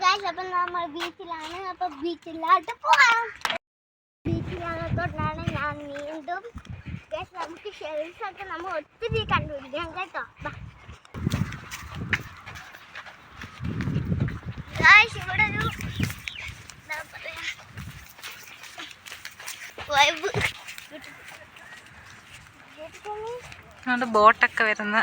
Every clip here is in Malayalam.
ഗൈസ്, അപ്പം നമ്മൾ ബീച്ചിലാണ്. അപ്പം ബീച്ചിലോട്ട് പോകാം. ബീച്ചിനകത്തോട്ടാണ് ഞാൻ വീണ്ടും. ഗൈസ്, നമുക്ക് ഷെൽസ് ഒക്കെ നമ്മൾ ഒത്തിരി കണ്ടുപിടിക്കാം കേട്ടോ. ഗൈസ്, ഇവിടെ ഒരു എന്താ പറയാ വൈബ് ബോട്ടൊക്കെ വരുന്ന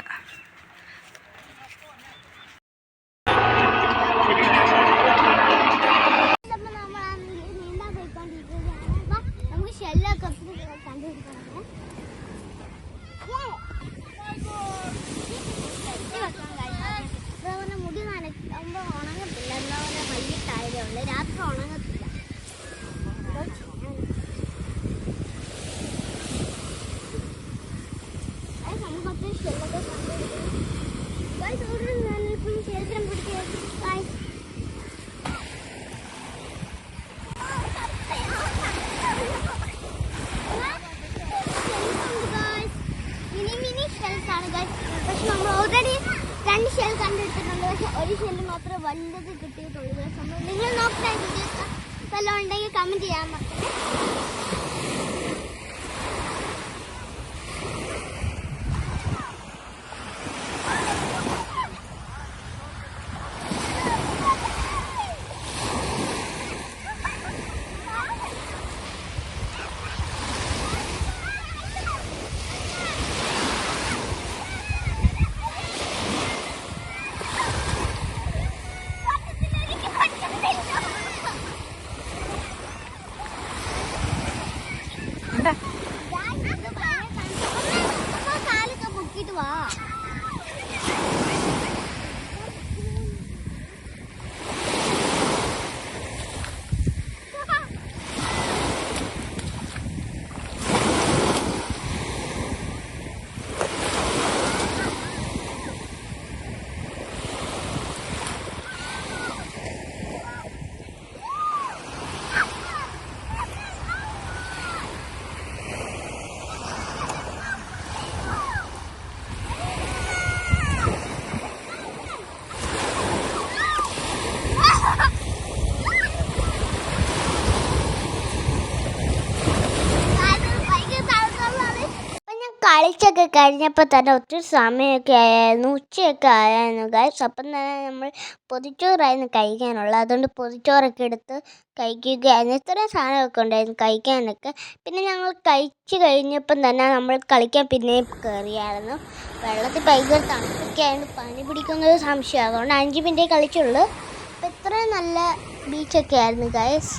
മുടി നനയ്ക്കുമ്പോ ഉണങ്ങത്തില്ല. എന്താ പറയുക, വൈകിട്ടായതേ ഉള്ളു, രാത്രി ഉണങ്ങത്തില്ല. നമുക്ക് ഷെല്ലൊക്കെ കണ്ടുപിടിക്കും. ശേഖരം പിടിക്കുക. പക്ഷെ നമ്മൾ ഓൾറെഡി 2 ഷെൽ കണ്ടെടുത്തിട്ടുണ്ട്. പക്ഷെ ഒരു ഷെല്ല് മാത്രമേ വലുത് കിട്ടിയിട്ടുള്ളൂ. നിങ്ങൾ നോക്കാൻ വല്ലതും ഉണ്ടെങ്കിൽ കമന്റ് ചെയ്യാൻ മക്കളെ. കാലൊക്കെ പൊക്കിട്ട് വാ. കളിച്ചൊക്കെ കഴിഞ്ഞപ്പോൾ തന്നെ ഒത്തിരി സമയമൊക്കെ ആയിരുന്നു, ഉച്ചയൊക്കെ ആയിരുന്നു ഗൈസ്. അപ്പം തന്നെ നമ്മൾ പൊതിച്ചോറായിരുന്നു കഴിക്കാനുള്ളത്. അതുകൊണ്ട് പൊതിച്ചോറൊക്കെ എടുത്ത് കഴിക്കുകയായിരുന്നു. ഇത്രയും സാധനമൊക്കെ ഉണ്ടായിരുന്നു കഴിക്കാനൊക്കെ. പിന്നെ ഞങ്ങൾ കഴിച്ച് കഴിഞ്ഞപ്പം തന്നെ നമ്മൾ കളിക്കാൻ പിന്നെയും കയറിയായിരുന്നു. വെള്ളത്തിൽ ഭയങ്കര തണുപ്പൊക്കെ ആയിരുന്നു, പനി പിടിക്കുന്നൊരു സംശയം. അതുകൊണ്ട് 5 മിനിറ്റേ കളിച്ചുള്ളൂ. അപ്പം ഇത്രയും നല്ല ബീച്ചൊക്കെ ആയിരുന്നു ഗൈസ്.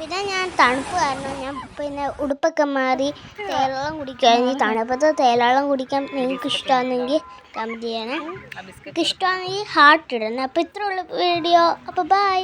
പിന്നെ ഞാൻ തണുപ്പ് കാരണം ഞാൻ പിന്നെ ഉടുപ്പൊക്കെ മാറി തേയിലവെള്ളം കുടിക്കുകയായിരുന്നു. ഈ തണുപ്പത്ത് തേയിലവെള്ളം കുടിക്കാൻ നിങ്ങൾക്ക് ഇഷ്ടമാണെങ്കിൽ കമൻറ്റ് ചെയ്യണേ. നിങ്ങൾക്ക് ഇഷ്ടമാണെങ്കിൽ ഹാർട്ട് ഇടണേ. അപ്പോൾ ഇത്രയുള്ള വീഡിയോ. അപ്പോൾ ബൈ.